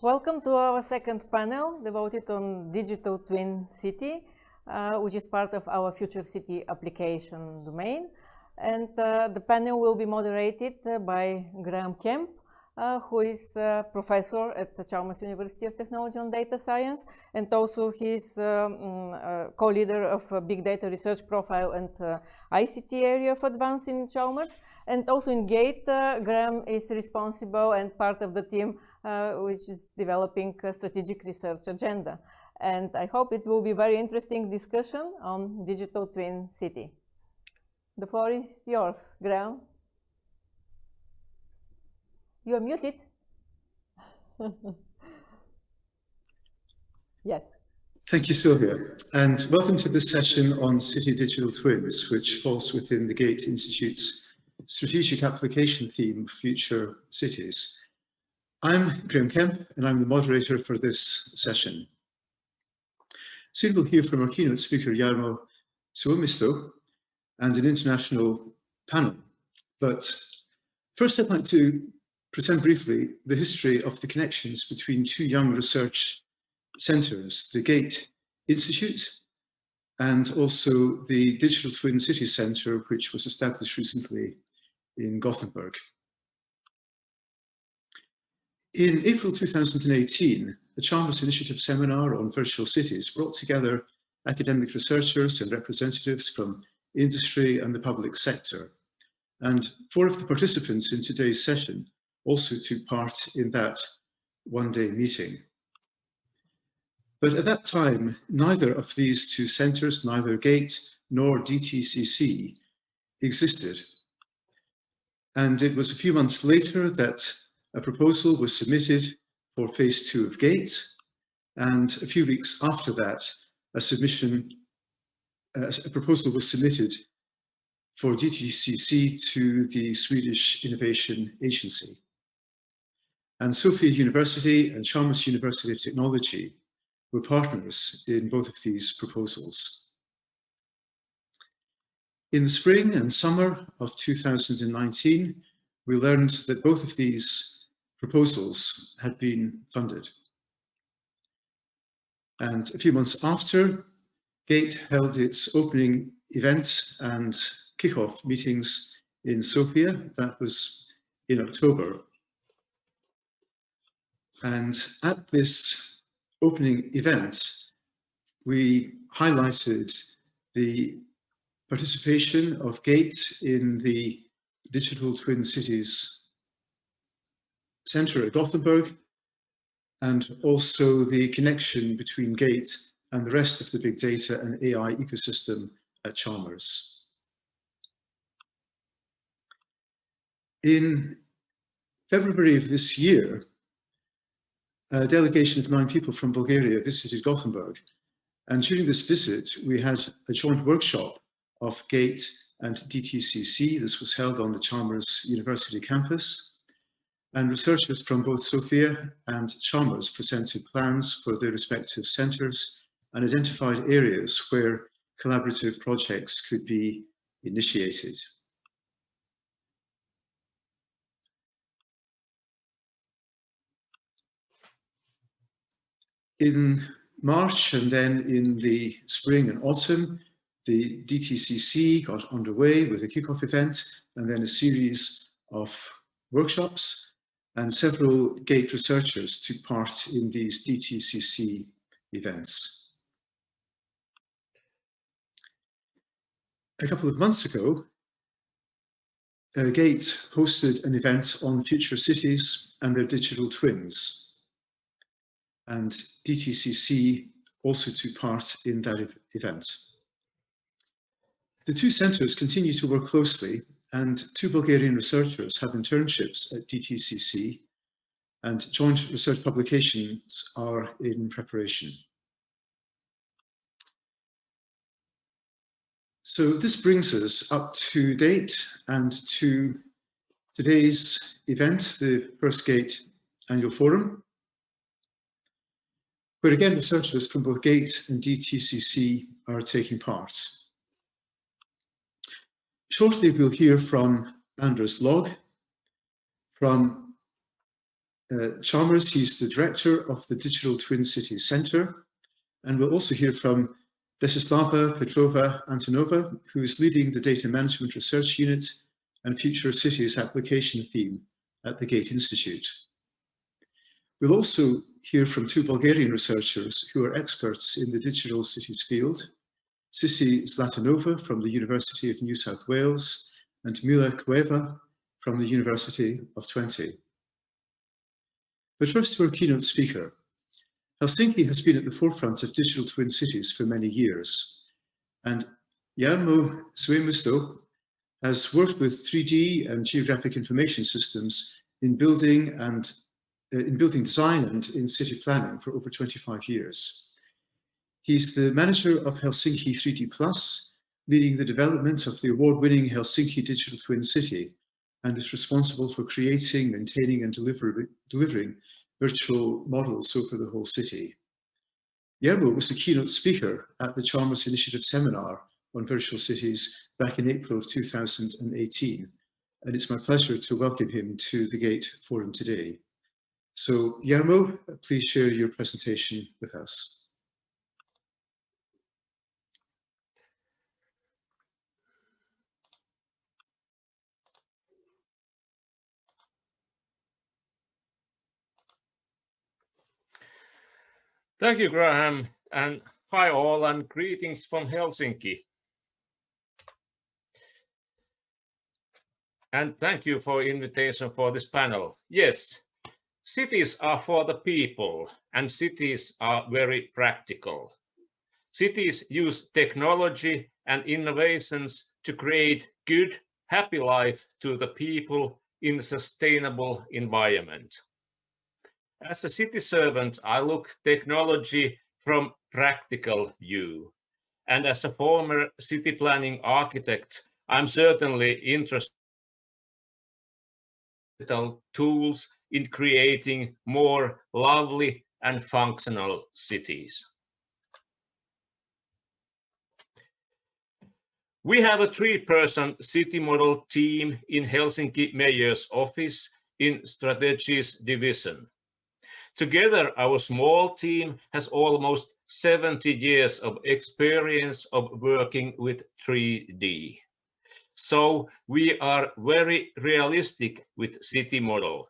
Welcome to our second panel devoted on digital twin city, which is part of our future city application domain. And the panel will be moderated by Graham Kemp, who is a professor at the Chalmers University of Technology on Data Science, and also he's co-leader of Big Data Research Profile and ICT area of Advance in Chalmers. And also in GATE, Graham is responsible and part of the team which is developing a strategic research agenda. And I hope it will be a very interesting discussion on digital twin city. The floor is yours, Graham. You are muted. Yes. Thank you, Sylvia, and welcome to this session on city digital twins, which falls within the GATE Institute's strategic application theme, Future Cities. I'm Graham Kemp, and I'm the moderator for this session. Soon we'll hear from our keynote speaker, Jarmo Suomisto, and an international panel. But first, I'd like to present briefly the history of the connections between two young research centres, the GATE Institute and also the Digital Twin City Centre, which was established recently in Gothenburg. In April 2018, the Chalmers Initiative Seminar on Virtual Cities brought together academic researchers and representatives from industry and the public sector. And 4 of the participants in today's session also took part in that one-day meeting. But at that time, neither of these two centres, neither GATE nor DTCC, existed. And it was a few months later that a proposal was submitted for phase 2 of GATE, and a few weeks after that, a proposal was submitted for DTCC to the Swedish Innovation Agency. And Sofia University and Chalmers University of Technology were partners in both of these proposals. In the spring and summer of 2019, we learned that both of these proposals had been funded. And a few months after, GATE held its opening event and kickoff meetings in Sofia. That was in October. And at this opening event, we highlighted the participation of GATE in the Digital Twin Cities Centre at Gothenburg, and also the connection between GATE and the rest of the big data and AI ecosystem at Chalmers. In February of this year, a delegation of 9 people from Bulgaria visited Gothenburg. And during this visit, we had a joint workshop of GATE and DTCC. This was held on the Chalmers University campus. And researchers from both Sofia and Chalmers presented plans for their respective centres and identified areas where collaborative projects could be initiated. In March and then in the spring and autumn, the DTCC got underway with a kickoff event and then a series of workshops, and several GATE researchers took part in these DTCC events. A couple of months ago, GATE hosted an event on future cities and their digital twins. And DTCC also took part in that event. The two centres continue to work closely, and 2 Bulgarian researchers have internships at DTCC, and joint research publications are in preparation. So this brings us up to date and to today's event, the first GATE Annual Forum, where again researchers from both GATE and DTCC are taking part. Shortly we'll hear from Anders Log from Chalmers, he's the director of the Digital Twin Cities Centre, and we'll also hear from Desislava Petrova Antonova, who is leading the Data Management Research Unit and Future Cities Application theme at the Gate Institute. We'll also hear from two Bulgarian researchers who are experts in the digital cities field, Sisi Zlatanova from the University of New South Wales and Mila Kueva from the University of Twente. But first to our keynote speaker. Helsinki has been at the forefront of digital twin cities for many years, and Jarmo Suemusto has worked with 3D and geographic information systems in building design and in city planning for over 25 years. He's the manager of Helsinki 3D Plus, leading the development of the award-winning Helsinki Digital Twin City, and is responsible for creating, maintaining, and delivering virtual models over the whole city. Jarmo was the keynote speaker at the Chalmers Initiative Seminar on Virtual Cities back in April of 2018, and it's my pleasure to welcome him to the Gate Forum today. So Jarmo, please share your presentation with us. Thank you, Graham, and hi all, and greetings from Helsinki. And thank you for the invitation for this panel. Yes, cities are for the people, and cities are very practical. Cities use technology and innovations to create good, happy life to the people in a sustainable environment. As a city servant, I look technology from practical view. And as a former city planning architect, I'm certainly interested in tools in creating more lovely and functional cities. We have a 3-person city model team in Helsinki Mayor's office in Strategies Division. Together, our small team has almost 70 years of experience of working with 3D. So we are very realistic with city models.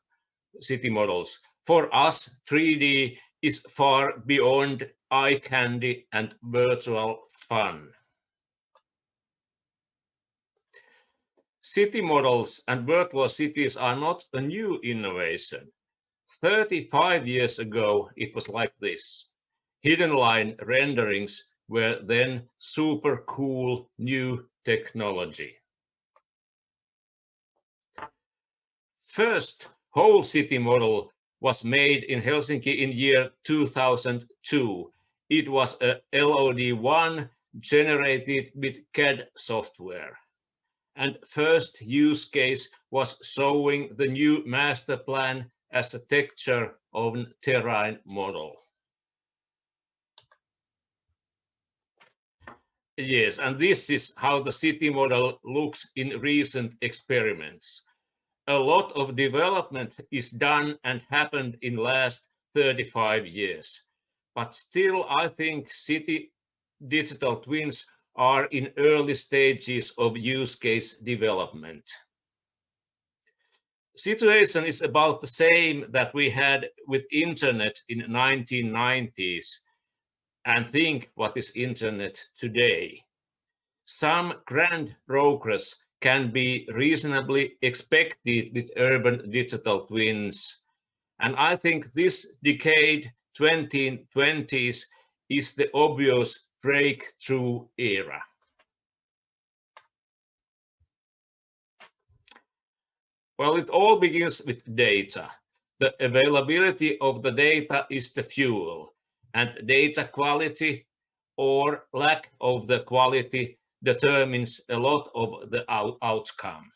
For us, 3D is far beyond eye candy and virtual fun. City models and virtual cities are not a new innovation. 35 years ago, it was like this. Hidden line renderings were then super cool new technology. First whole city model was made in Helsinki in year 2002. It was a LOD1 generated with CAD software. And first use case was showing the new master plan as a texture of a terrain model. Yes, and this is how the city model looks in recent experiments. A lot of development is done and happened in last 35 years. But still, I think city digital twins are in early stages of use case development. Situation is about the same that we had with internet in 1990s, and think what is internet today. Some grand progress can be reasonably expected with urban digital twins, and I think this decade, 2020s, is the obvious breakthrough era. Well, it all begins with data. The availability of the data is the fuel, and data quality or lack of the quality determines a lot of the outcome.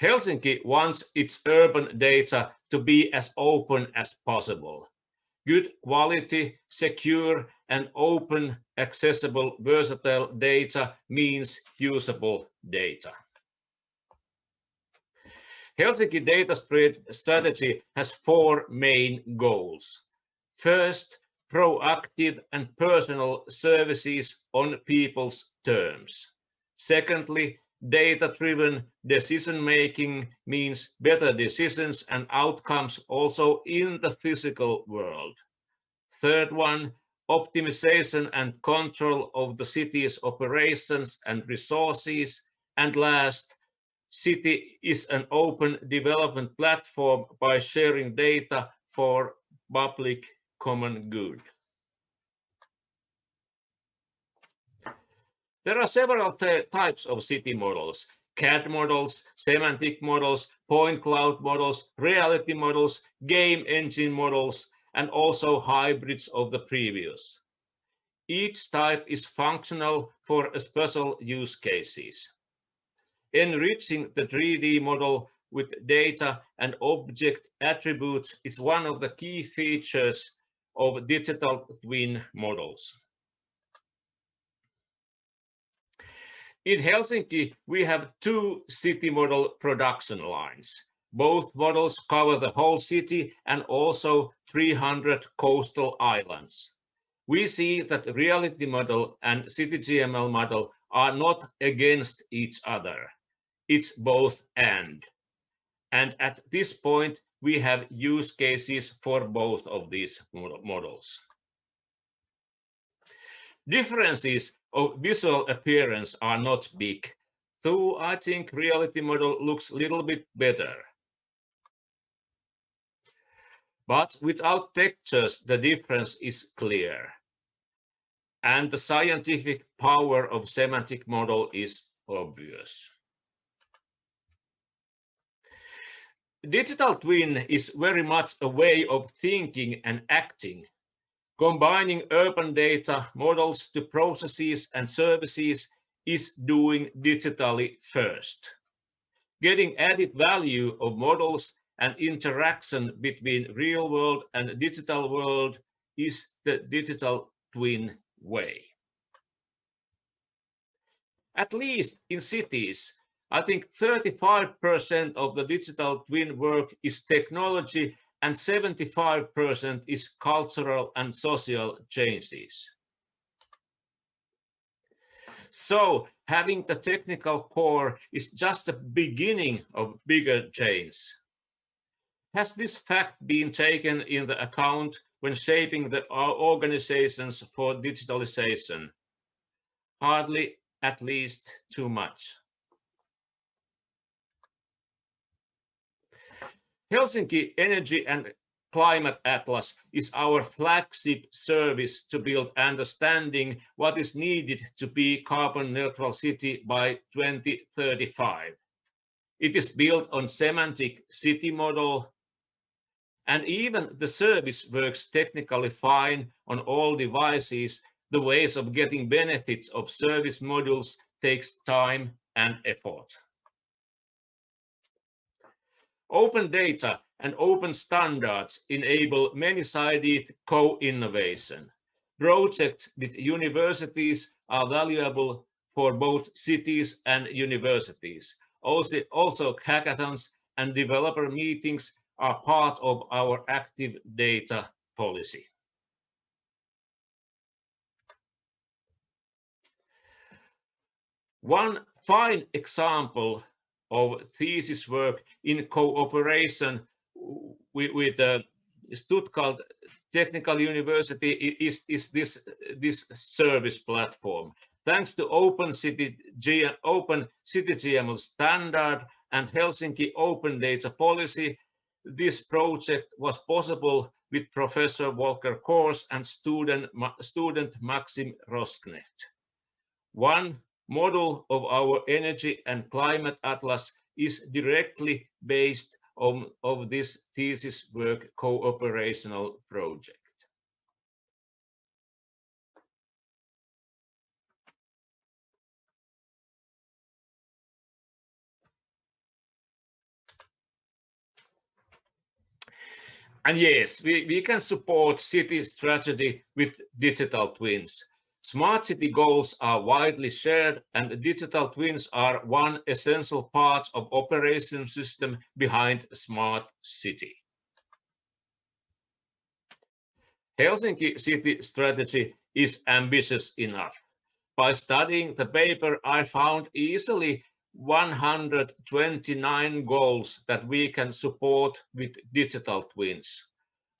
Helsinki wants its urban data to be as open as possible. Good quality, secure, and open, accessible, versatile data means usable data. Helsinki data strategy has 4 main goals. First, proactive and personal services on people's terms. Secondly, data-driven decision-making means better decisions and outcomes also in the physical world. Third one, optimization and control of the city's operations and resources. And last, city is an open development platform by sharing data for public common good. There are several types of city models: CAD models, semantic models, point cloud models, reality models, game engine models, and also hybrids of the previous. Each type is functional for special use cases. Enriching the 3D model with data and object attributes is one of the key features of digital twin models. In Helsinki, we have 2 city model production lines. Both models cover the whole city and also 300 coastal islands. We see that reality model and CityGML model are not against each other. It's both and. And at this point, we have use cases for both of these models. Differences of visual appearance are not big, though I think reality model looks a little bit better. But without textures, the difference is clear. And the scientific power of semantic model is obvious. Digital twin is very much a way of thinking and acting, combining urban data models to processes and services is doing digitally first. Getting added value of models and interaction between real world and digital world is the digital twin way. At least in cities, I think 35% of the digital twin work is technology and 75% is cultural and social changes. So having the technical core is just the beginning of bigger change. Has this fact been taken into account when shaping our organizations for digitalization? Hardly, at least too much. Helsinki Energy and Climate Atlas is our flagship service to build understanding what is needed to be carbon neutral city by 2035. It is built on semantic city model, and even the service works technically fine on all devices. The ways of getting benefits of service modules takes time and effort. Open data and open standards enable many-sided co-innovation. Projects with universities are valuable for both cities and universities. Also hackathons and developer meetings are part of our active data policy. One fine example of thesis work in cooperation with Stuttgart Technical University is this service platform. Thanks to Open CityGML standard and Helsinki Open Data Policy, this project was possible with Professor Volker Kors and student Maxim Rosknecht. One model of our energy and climate atlas is directly based on this thesis work cooperational project. And yes, we can support city strategy with digital twins. Smart city goals are widely shared, and digital twins are one essential part of operation system behind a smart city. Helsinki city strategy is ambitious enough. By studying the paper, I found easily 129 goals that we can support with digital twins.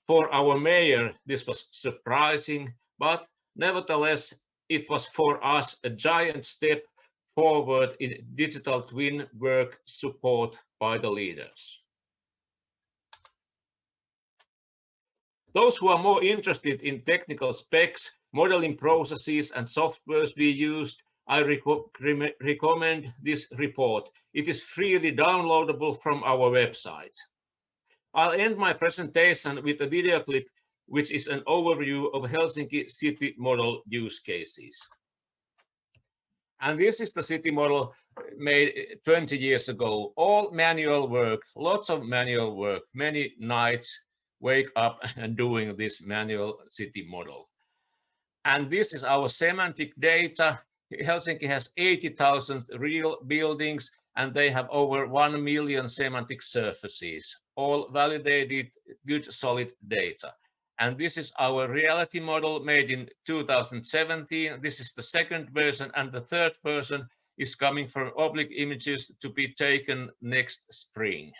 For our mayor, this was surprising, but nevertheless, it was for us a giant step forward in digital twin work support by the leaders. Those who are more interested in technical specs, modeling processes, and softwares we used, I recommend this report. It is freely downloadable from our website. I'll end my presentation with a video clip, which is an overview of Helsinki city model use cases. And this is the city model made 20 years ago. All manual work, lots of manual work, many nights, wake up and doing this manual city model. And this is our semantic data. Helsinki has 80,000 real buildings, and they have over 1 million semantic surfaces, all validated, good, solid data. And this is our reality model made in 2017. This is the second version, and the third version is coming from oblique images to be taken next spring.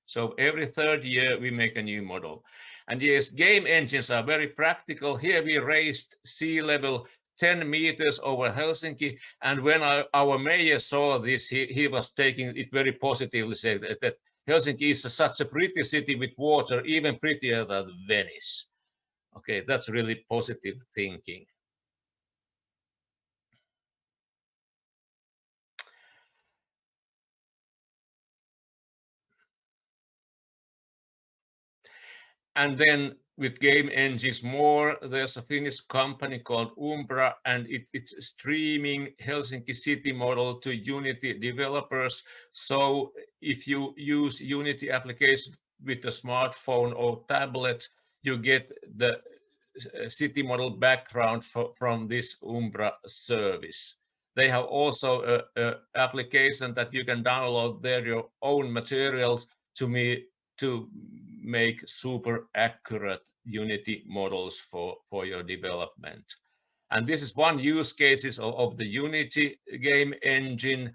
So every third year we make a new model. And yes, game engines are very practical. Here we raised sea level 10 meters over Helsinki. And when our mayor saw this, he was taking it very positively, saying that Helsinki is such a pretty city with water, even prettier than Venice. Okay, that's really positive thinking. And then with game engines more, there's a Finnish company called Umbra, and it's streaming Helsinki city model to Unity developers. So if you use Unity application with a smartphone or tablet, you get the city model background from this Umbra service. They have also an application that you can download there your own materials to make super accurate Unity models for your development. And this is one use cases of the Unity game engine.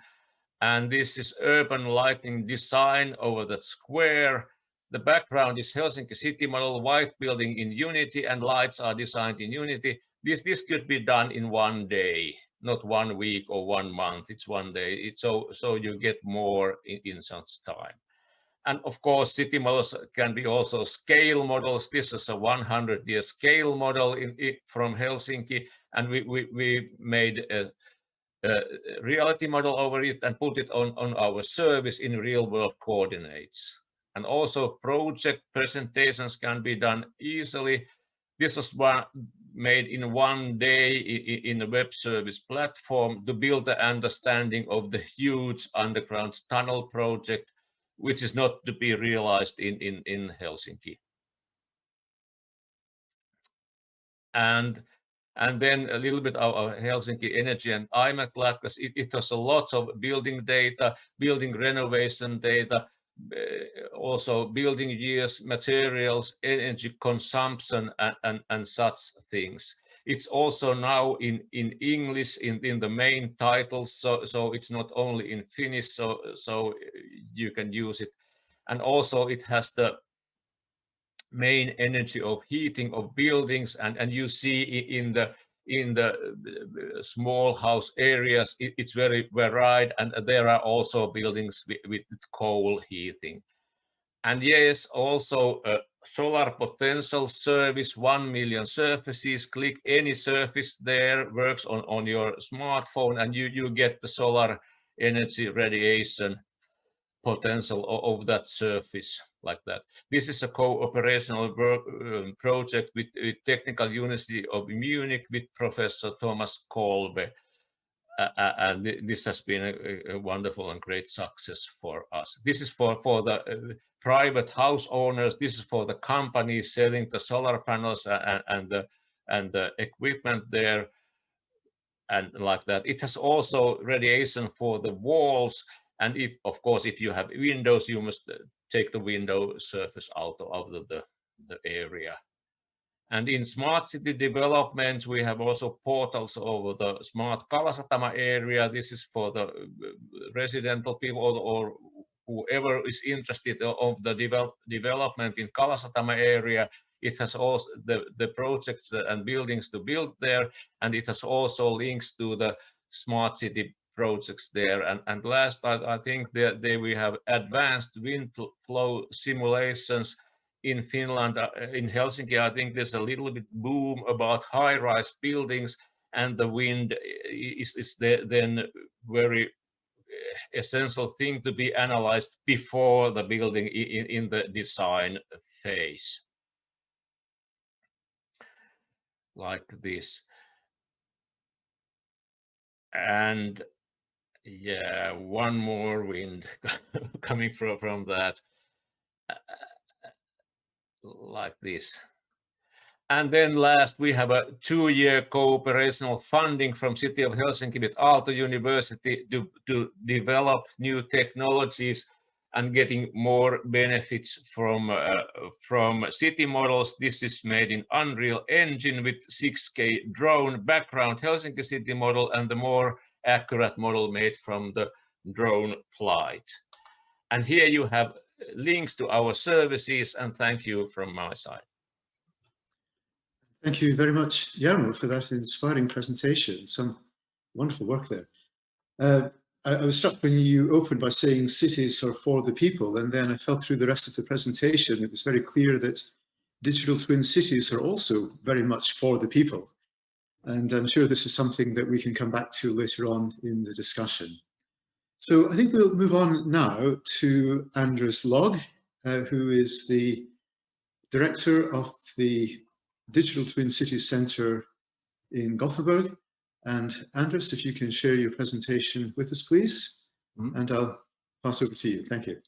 And this is urban lighting design over that square. The background is Helsinki city model, white building in Unity, and lights are designed in Unity. This could be done in one day, not 1 week or 1 month. It's 1 day. So you get more in such time. And of course, city models can be also scale models. This is a 100-year scale model from Helsinki, and we made a reality model over it and put it on our service in real-world coordinates. And also project presentations can be done easily. This was made in 1 day in a web service platform to build the understanding of the huge underground tunnel project, which is not to be realized in Helsinki. And then a little bit of Helsinki energy and IMAC lab, because it has a lot of building data, building renovation data, also building years, materials, energy consumption, and such things. It's also now in English in the main titles, so it's not only in Finnish, so you can use it. And also it has the main energy of heating of buildings, and you see in the small house areas it's very varied, and there are also buildings with coal heating. And yes, also a solar potential service, 1 million surfaces. Click any surface there, works on your smartphone, and you get the solar energy radiation potential of that surface like that. This is a co-operational project with Technical University of Munich with Professor Thomas Kolbe. And this has been a wonderful and great success for us. This is for the private house owners. This is for the companies selling the solar panels and the equipment there. and like that. It has also radiation for the walls, and if, of course, if you have windows, you must take the window surface out of the area. And in smart city development, we have also portals over the smart Kalasatama area. This is for the residential people or whoever is interested of the development in Kalasatama area. It has also the projects and buildings to build there, and it has also links to the smart city projects there. And last, I think that we have advanced wind flow simulations in Finland. In Helsinki, I think there's a little bit boom about high-rise buildings, and the wind is then very essential thing to be analyzed before the building in the design phase. Like this. And yeah, one more wind coming from that. Like this. And then last, we have a 2-year cooperational funding from City of Helsinki with Aalto University to develop new technologies and getting more benefits from city models. This is made in Unreal Engine with 6K drone background Helsinki city model, and the more accurate model made from the drone flight. And here you have links to our services, and thank you from my side. Thank you very much, Jarmo, for that inspiring presentation. Some wonderful work there. I was struck when you opened by saying cities are for the people, and then I felt through the rest of the presentation, it was very clear that digital twin cities are also very much for the people. And I'm sure this is something that we can come back to later on in the discussion. So I think we'll move on now to Anders Log, who is the director of the Digital Twin Cities Centre in Gothenburg. And Anders, if you can share your presentation with us, please, and I'll pass over to you. Thank you.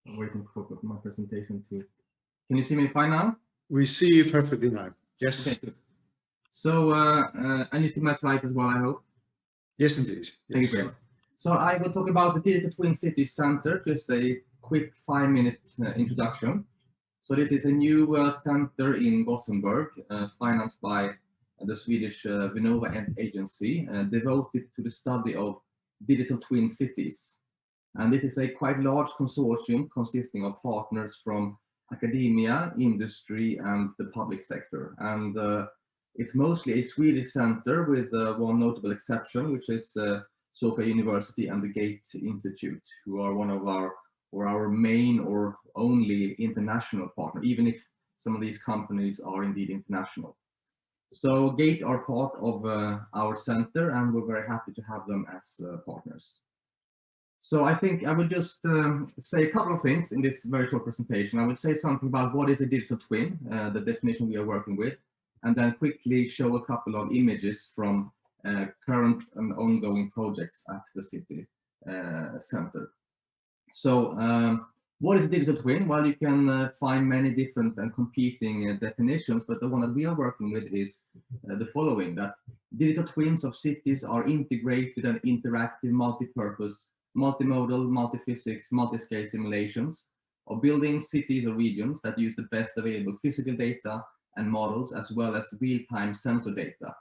I'm waiting for my presentation to. Can you see me fine now? We see you perfectly now. Yes. Okay, good. So, and you see my slides as well, I hope? Yes, indeed. Yes. Thank you. So I will talk about the Digital Twin Cities Center, just a quick 5-minute introduction. So this is a new center in Gothenburg, financed by the Swedish Vinnova agency, devoted to the study of digital twin cities. And this is a quite large consortium consisting of partners from academia, industry, and the public sector. And it's mostly a Swedish center with one notable exception, which is Sofia University and the Gate Institute, who are one of our main or only international partner, even if some of these companies are indeed international. So Gate are part of our center, and we're very happy to have them as partners. So I think I will just say a couple of things in this very short presentation. I will say something about what is a digital twin, the definition we are working with, and then quickly show a couple of images from current and ongoing projects at the city center. So what is a digital twin? Well, you can find many different and competing definitions, but the one that we are working with is the following: that digital twins of cities are integrated and interactive, multi-purpose, multimodal, multi-physics, multi-scale simulations of buildings, cities, or regions that use the best available physical data and models, as well as real-time sensor data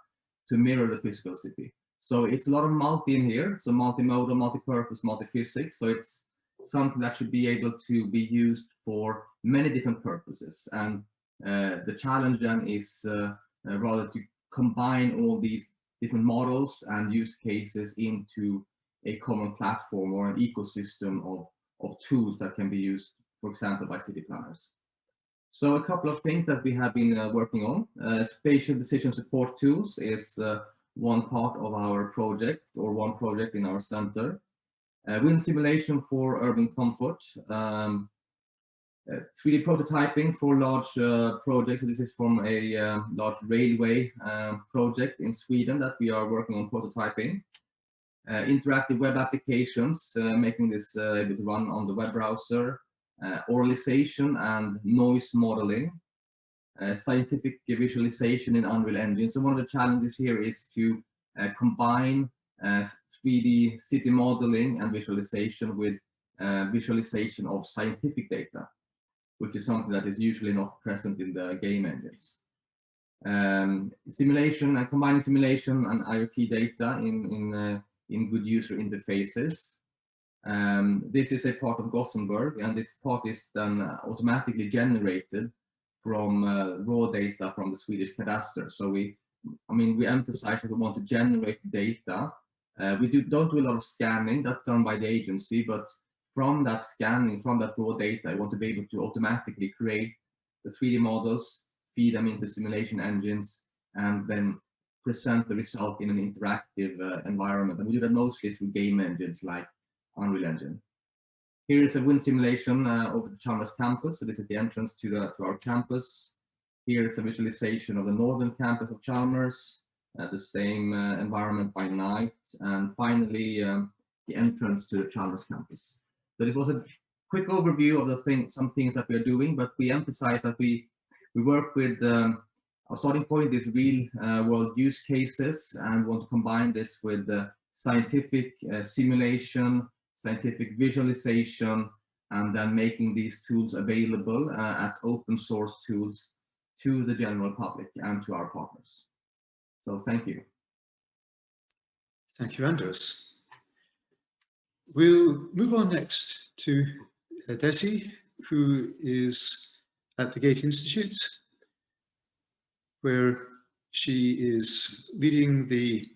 to mirror the physical city. So it's a lot of multi in here, so multimodal, multi-purpose, multi-physics. So it's something that should be able to be used for many different purposes. And the challenge then is rather to combine all these different models and use cases into a common platform or an ecosystem of tools that can be used, for example, by city planners. So a couple of things that we have been working on. Spatial decision support tools is one part of our project, or one project in our center. Wind simulation for urban comfort. 3D prototyping for large projects. This is from a large railway project in Sweden that we are working on prototyping. interactive web applications, making this able to run on the web browser, oralization and noise modeling, scientific visualization in Unreal Engine. So one of the challenges here is to combine 3D city modeling and visualization with visualization of scientific data, which is something that is usually not present in the game engines. Simulation and combining simulation and IoT data in good user interfaces. This is a part of Gothenburg, and this part is then automatically generated from raw data from the Swedish cadastre. So we emphasize that we want to generate data. We don't do a lot of scanning, that's done by the agency, but from that scanning, from that raw data, I want to be able to automatically create the 3D models, feed them into simulation engines, and then present the result in an interactive environment. And we do that mostly through game engines like Unreal Engine. Here is a wind simulation over the Chalmers campus. So this is the entrance to our campus. Here is a visualization of the northern campus of Chalmers, the same environment by night. And finally, the entrance to the Chalmers campus. So this was a quick overview of some things that we are doing, but we emphasize that we work with our starting point is real world use cases, and want to combine this with scientific simulation, scientific visualization, and then making these tools available as open source tools to the general public and to our partners. So thank you. Thank you, Anders. We'll move on next to Desi, who is at the Gate Institute, where she is leading the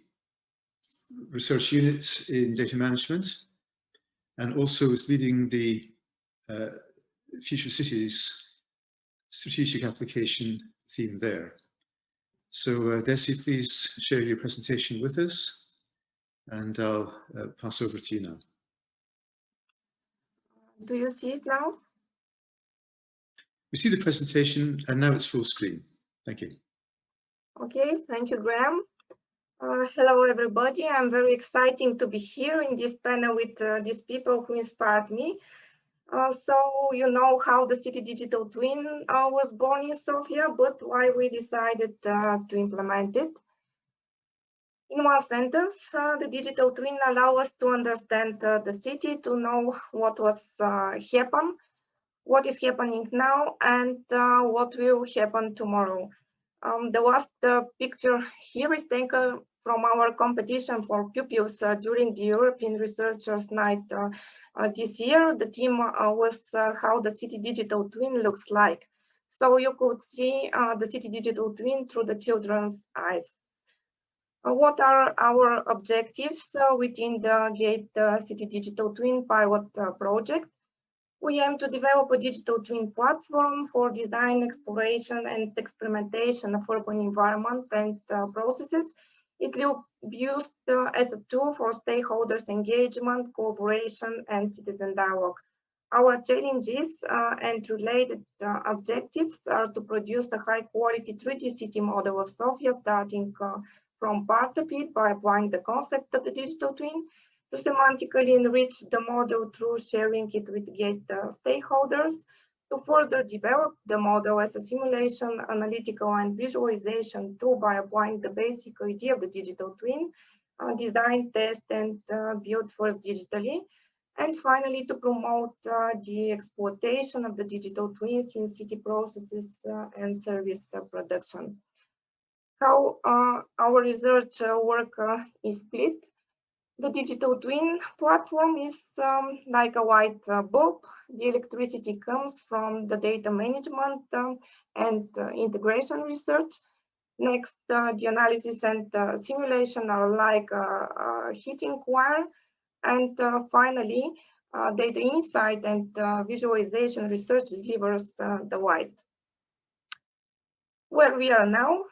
research unit in data management, and also is leading the Future Cities strategic application theme there. So Desi, please share your presentation with us, and I'll pass over to you now. Do you see it now? We see the presentation, and now it's full screen. Thank you. Okay, thank you, Graham. Hello, everybody. I'm very excited to be here in this panel with these people who inspired me. So you know how the city digital twin was born in Sofia, but why we decided to implement it. In one sentence, the digital twin allows us to understand the city, to know what is happening now, and what will happen tomorrow. The last picture here is taken from our competition for pupils during the European Researchers Night this year. The theme was how the city digital twin looks like. So you could see the city digital twin through the children's eyes. What are our objectives within the GATE City Digital Twin pilot project? We aim to develop a digital twin platform for design, exploration, and experimentation of urban environment and processes. It will be used as a tool for stakeholders' engagement, cooperation, and citizen dialogue. Our challenges and related objectives are to produce a high-quality 3D city model of Sofia, starting from part of it by applying the concept of the digital twin, to semantically enrich the model through sharing it with GATE stakeholders, to further develop the model as a simulation, analytical, and visualization tool by applying the basic idea of the digital twin, design, test, and build first digitally, and finally to promote the exploitation of the digital twins in city processes and service production. How our research work is split. The digital twin platform is like a light bulb. The electricity comes from the data management and integration research. Next, the analysis and simulation are like a heating wire. And finally, data insight and visualization research delivers the light. Where we are now,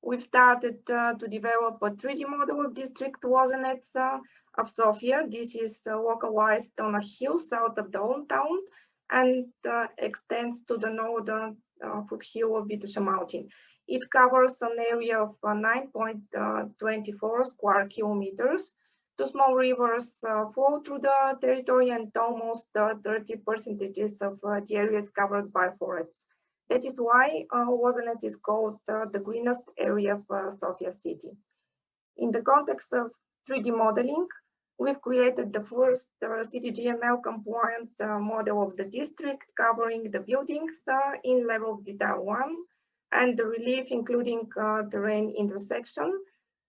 we've started to develop a 3D model of District Lozenets of Sofia. This is localized on a hill south of downtown and extends to the northern foothill of Vituša Mountain. It covers an area of 9.24 square kilometers. Two small rivers flow through the territory, and almost 30% of the area is covered by forests. That is why Wozenec is called the greenest area of Sofia city. In the context of 3D modeling, we've created the first CityGML compliant model of the district, covering the buildings in level of detail 1 and the relief, including terrain intersection.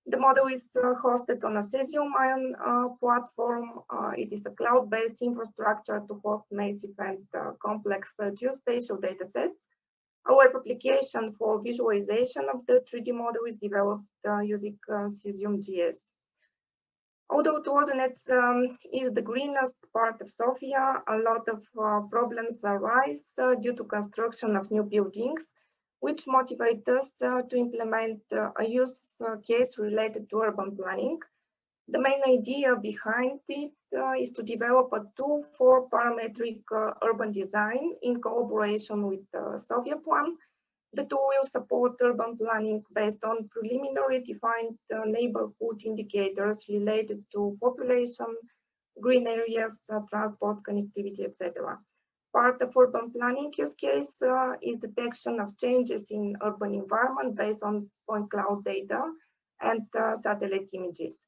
The model is hosted on a cesium-ion platform. It is a cloud-based infrastructure to host massive and complex geospatial datasets. A web application for visualization of the 3D model is developed using cesium.js. Although Wozenec is the greenest part of Sofia, a lot of problems arise due to construction of new buildings, which motivate us to implement a use case related to urban planning. The main idea behind it is to develop a tool for parametric urban design in collaboration with Sofia Plan. The tool will support urban planning based on preliminary defined neighborhood indicators related to population, green areas, transport, connectivity, etc. Part of urban planning use case is detection of changes in urban environment based on point cloud data and satellite images.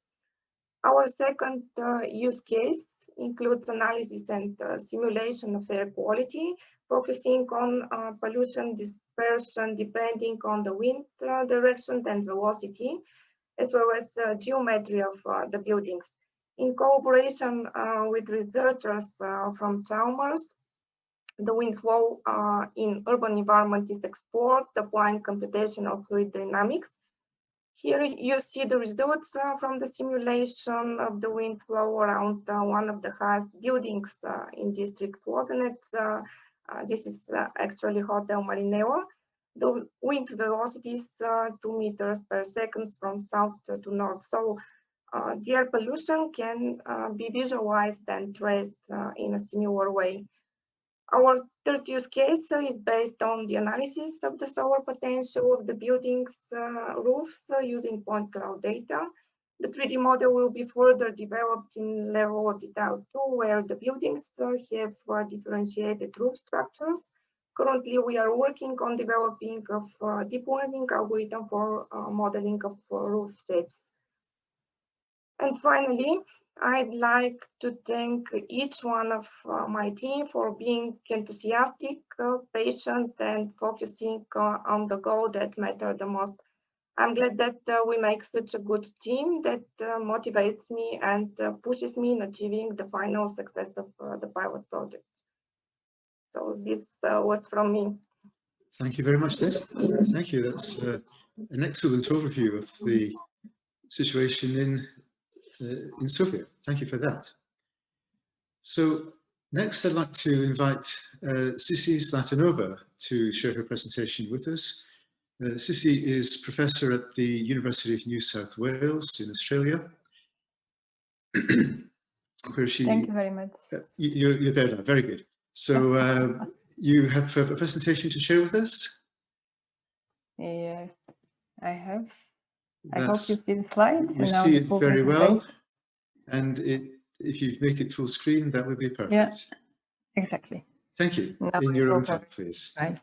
Our second use case includes analysis and simulation of air quality, focusing on pollution dispersion depending on the wind direction and velocity, as well as geometry of the buildings. In collaboration with researchers from Chalmers, the wind flow in urban environment is explored, applying computational fluid dynamics. Here you see the results from the simulation of the wind flow around one of the highest buildings in district Wozenec. This is actually Hotel Marinela. The wind velocity is 2 meters per second from south to north. So the air pollution can be visualized and traced in a similar way. Our third use case is based on the analysis of the solar potential of the building's roofs using point cloud data. The 3D model will be further developed in level of detail 2, where the buildings have differentiated roof structures. Currently, we are working on developing a deep learning algorithm for modeling of roof shapes. And finally, I'd like to thank each one of my team for being enthusiastic, patient, and focusing on the goal that matters the most. I'm glad that we make such a good team that motivates me and pushes me in achieving the final success of the pilot project. So this was from me. Thank you very much, Des. Thank you. That's an excellent overview of the situation in Sofia. Thank you for that. So next I'd like to invite Sisi Zlatanova to share her presentation with us. Sisi is professor at the University of New South Wales in Australia, where she... Thank you very much. You're there now, very good. So you have a presentation to share with us? Yes, I have. I hope you see the slides. We see it very well, and if you make it full screen, that would be perfect. Yeah, exactly. Thank you. Now in your own time, please. Right.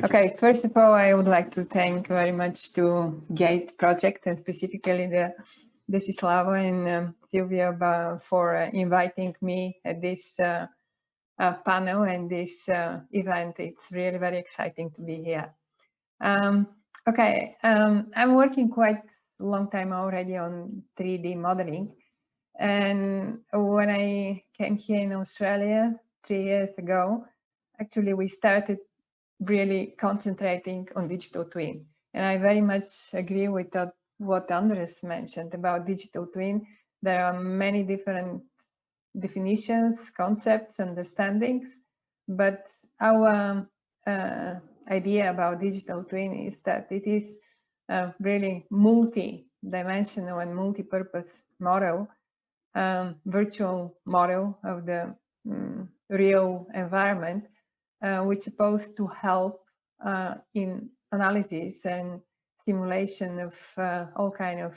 Okay, first of all, I would like to thank very much to GATE project and specifically the Desislava and Sylvia for inviting me at this panel and this event. It's really very exciting to be here. Okay, I'm working quite a long time already on 3D modeling. And when I came here in Australia 3 years ago, actually we started really concentrating on digital twin. And I very much agree with what Andres mentioned about digital twin. There are many different definitions, concepts, understandings, but our idea about digital twin is that it is a really multi-dimensional and multi-purpose model, virtual model of the real environment, which is supposed to help in analysis and simulation of all kind of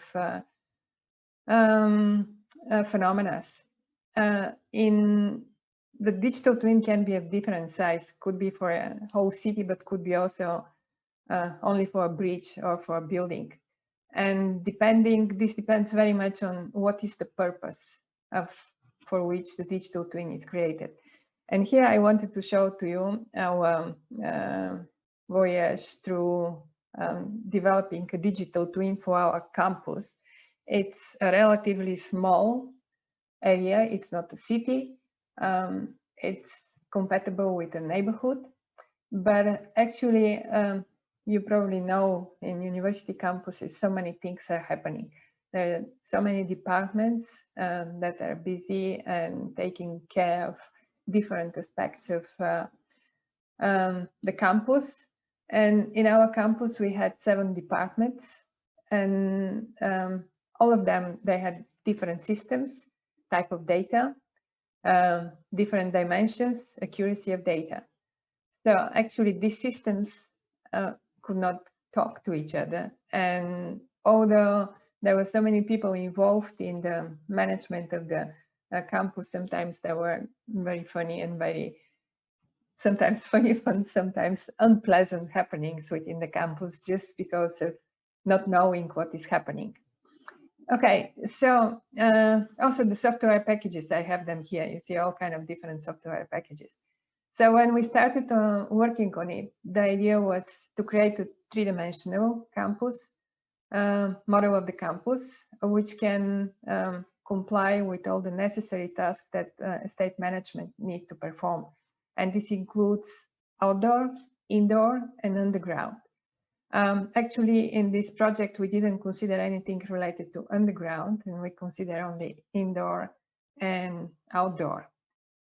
phenomena. In the digital twin can be of different size, could be for a whole city, but could be also only for a bridge or for a building. And this depends very much on what is the purpose for which the digital twin is created. And here I wanted to show to you our voyage through developing a digital twin for our campus. It's a relatively small area. It's not a city. It's compatible with a neighborhood, but actually you probably know in university campuses so many things are happening. There are so many departments that are busy and taking care of different aspects of the campus. And in our campus we had 7 departments, and all of them, they had different systems, type of data, different dimensions, accuracy of data. So actually these systems could not talk to each other. And although there were so many people involved in the management of the campus, sometimes there were very funny and sometimes funny fun, sometimes unpleasant happenings within the campus just because of not knowing what is happening. Okay, so also the software packages, I have them here. You see all kind of different software packages. So when we started working on it, the idea was to create a 3-dimensional campus, model of the campus, which can comply with all the necessary tasks that estate management need to perform. And this includes outdoor, indoor, and underground. Actually, in this project, we didn't consider anything related to underground, and we consider only indoor and outdoor.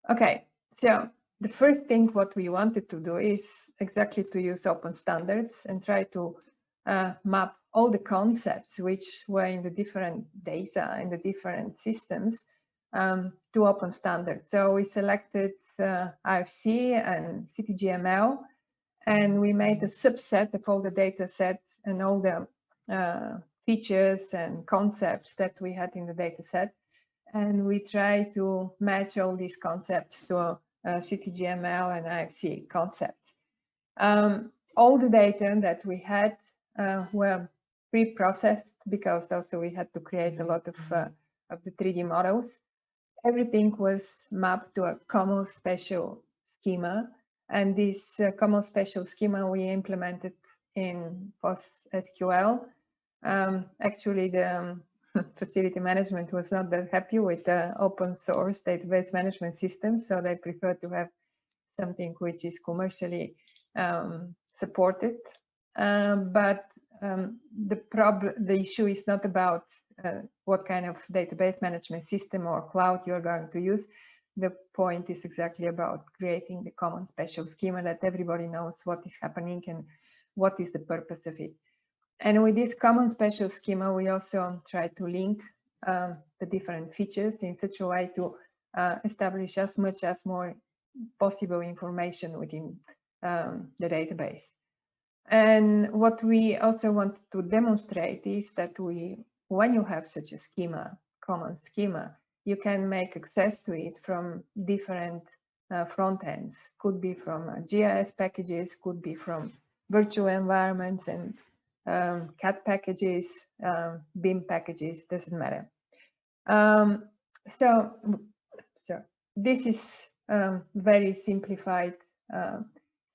Okay, so the first thing what we wanted to do is exactly to use open standards and try to map all the concepts which were in the different data in the different systems to open standards. So we selected IFC and CityGML, and we made a subset of all the data sets and all the features and concepts that we had in the data set. And we try to match all these concepts to CityGML and IFC concepts. All the data that we had were pre-processed, because also we had to create a lot of the 3D models. Everything was mapped to a common spatial schema, and this common spatial schema we implemented in PostSQL. Actually, the facility management was not that happy with the open source database management system, so they prefer to have something which is commercially supported. But the issue is not about what kind of database management system or cloud you're going to use. The point is exactly about creating the common spatial schema that everybody knows what is happening and what is the purpose of it. And with this common spatial schema, we also try to link the different features in such a way to establish as much as more possible information within the database. And what we also want to demonstrate is that when you have such a schema, common schema, you can make access to it from different front ends. Could be from GIS packages, could be from virtual environments and CAD packages, BIM packages, doesn't matter. So this is very simplified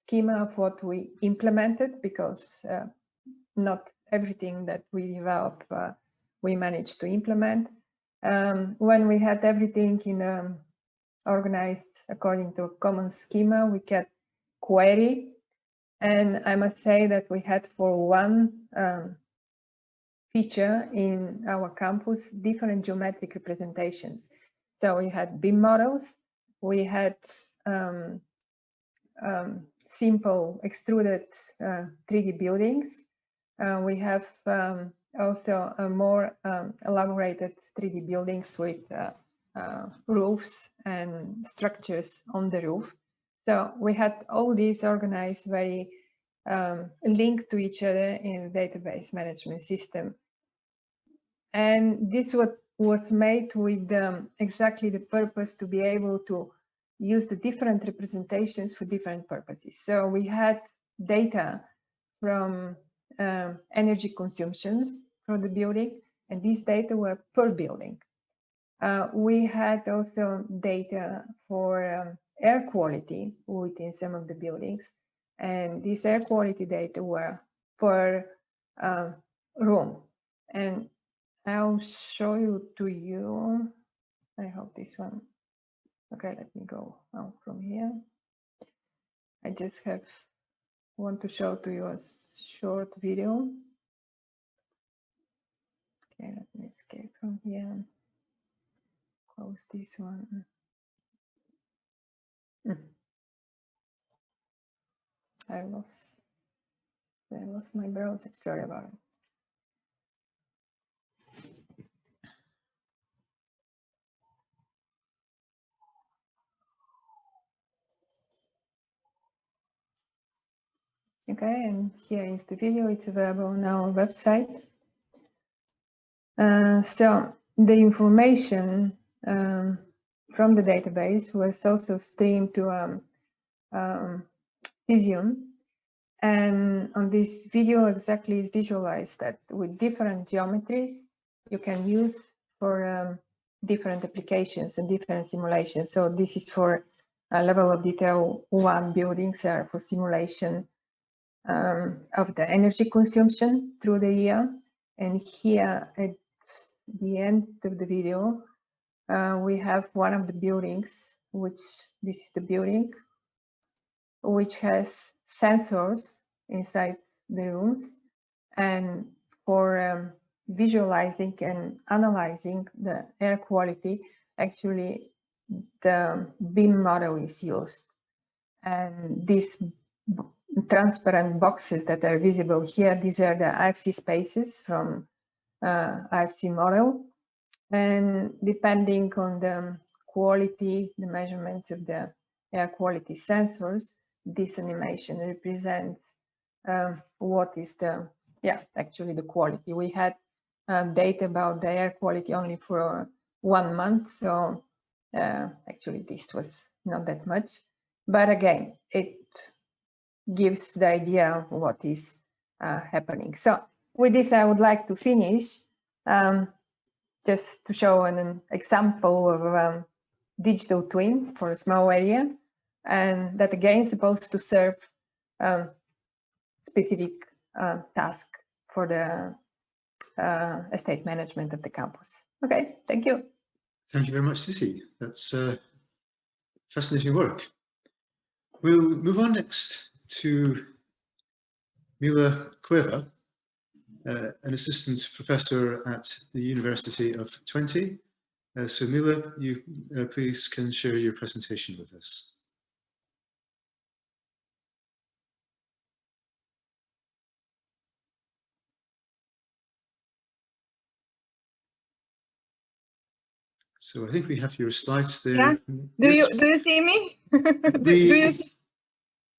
schema of what we implemented, because not everything that we develop we managed to implement. When we had everything in organized according to a common schema, we can query. And I must say that we had for one feature in our campus different geometric representations. So we had BIM models, we had simple extruded 3D buildings. We have also a more elaborated 3D buildings with roofs and structures on the roof. So we had all these organized very linked to each other in the database management system. And this was made with exactly the purpose to be able to use the different representations for different purposes. So we had data from energy consumptions for the building, and these data were per building. We had also data for air quality within some of the buildings, and these air quality data were per room. And I'll show you to you. I hope this one. Okay, let me go out from here. I just want to show to you a short video. Okay, let me escape from here. Close this one. I lost my browser. Sorry about it. Okay, and here is the video. It's available on our website. So the information from the database was also streamed to Cesium. And on this video exactly is visualized that with different geometries you can use for different applications and different simulations. So this is for a level of detail 1 buildings are for simulation of the energy consumption through the year. And here at the end of the video, we have one of the buildings, which this is the building, which has sensors inside the rooms, and for visualizing and analyzing the air quality, actually the BIM model is used. And these transparent boxes that are visible here, these are the IFC spaces from IFC model. And depending on the quality, the measurements of the air quality sensors, this animation represents what is actually the quality. We had data about the air quality only for 1 month, so actually this was not that much. But again, it gives the idea of what is happening. So with this, I would like to finish just to show an example of digital twin for a small area, and that again is supposed to serve specific task for the estate management of the campus. Okay, thank you. Thank you very much, Sisi. That's fascinating work. We'll move on next to Mila Cueva, an assistant professor at the University of Twente. So Mila, you please can share your presentation with us. So I think we have your slides there. Yeah. Do you see me?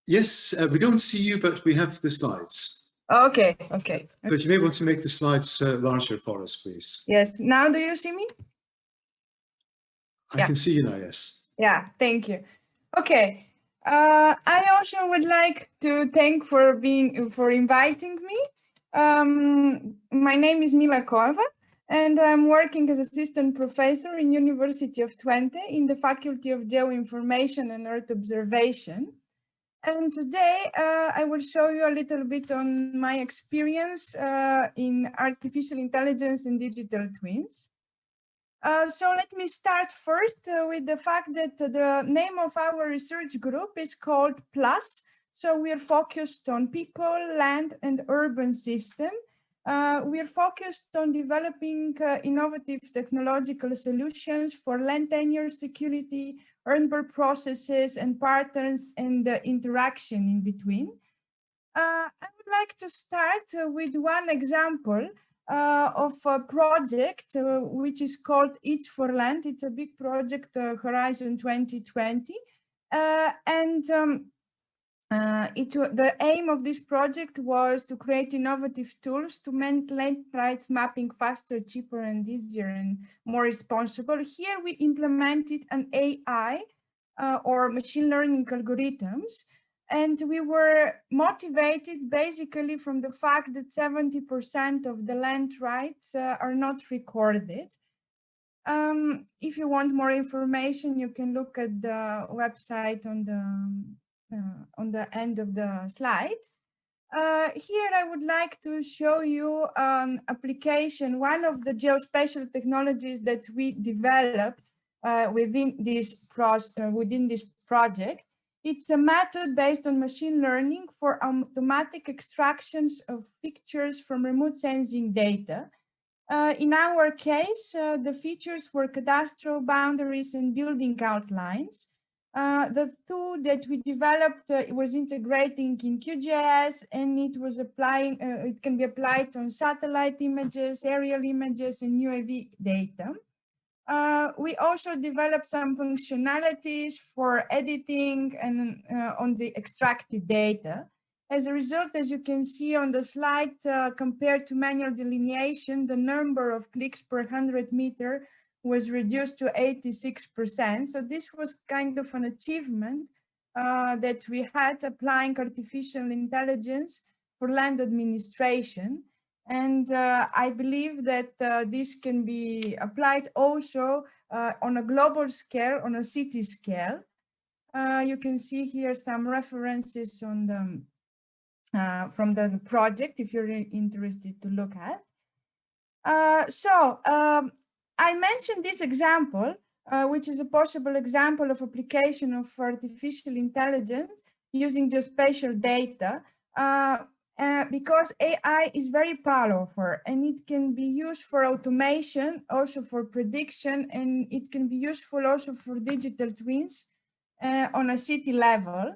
Yes, we don't see you, but we have the slides. Okay. But you may want to make the slides larger for us, please. Yes. Now do you see me? I can see you now, yes. Yeah, thank you. Okay. I also would like to thank for inviting me. My name is Mila Cueva, and I'm working as assistant professor in University of Twente in the Faculty of Geoinformation and Earth Observation. And today I will show you a little bit on my experience in artificial intelligence and digital twins. So let me start first with the fact that the name of our research group is called PLUS. So we are focused on people, land, and urban system. We are focused on developing innovative technological solutions for land tenure security, urban processes and patterns, and the interaction in between. I would like to start with one example of a project which is called It's for Land. It's a big project, Horizon 2020. The aim of this project was to create innovative tools to make land rights mapping faster, cheaper, and easier, and more responsible. Here we implemented an AI or machine learning algorithms, and we were motivated basically from the fact that 70% of the land rights are not recorded. If you want more information, you can look at the website on the end of the slide. Here I would like to show you an application, one of the geospatial technologies that we developed within this project. It's a method based on machine learning for automatic extractions of pictures from remote sensing data. In our case, the features were cadastral boundaries and building outlines. The tool that we developed was integrating in QGIS, and it was applying. It can be applied on satellite images, aerial images, and UAV data. We also developed some functionalities for editing and on the extracted data. As a result, as you can see on the slide, compared to manual delineation, the number of clicks per 100 meter was reduced to 86%. So this was kind of an achievement that we had applying artificial intelligence for land administration. And I believe that this can be applied also on a global scale, on a city scale. You can see here some references on the from the project if you're interested to look at. I mentioned this example, which is a possible example of application of artificial intelligence using geospatial data, because AI is very powerful and it can be used for automation, also for prediction, and it can be useful also for digital twins on a city level.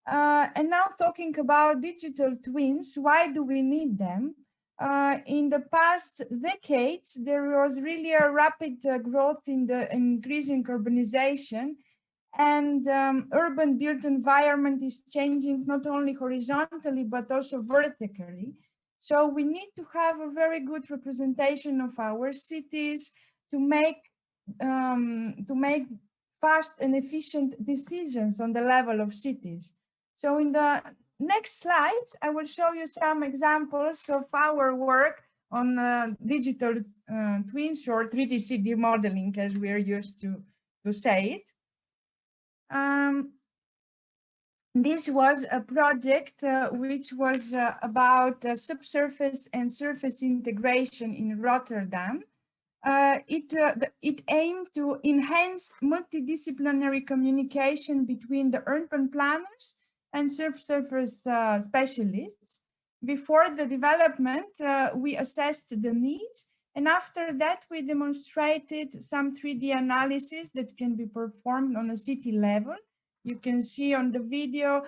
And now talking about digital twins, why do we need them? In the past decades, there was really a rapid growth in the increasing urbanization, and urban built environment is changing not only horizontally, but also vertically. So we need to have a very good representation of our cities to make fast and efficient decisions on the level of cities. So in the next slides, I will show you some examples of our work on digital twins or 3D city modeling, as we are used to say it. This was a project which was about subsurface and surface integration in Rotterdam. It aimed to enhance multidisciplinary communication between the urban planners and subsurface specialists. Before the development, we assessed the needs, and after that, we demonstrated some 3D analysis that can be performed on a city level. You can see on the video,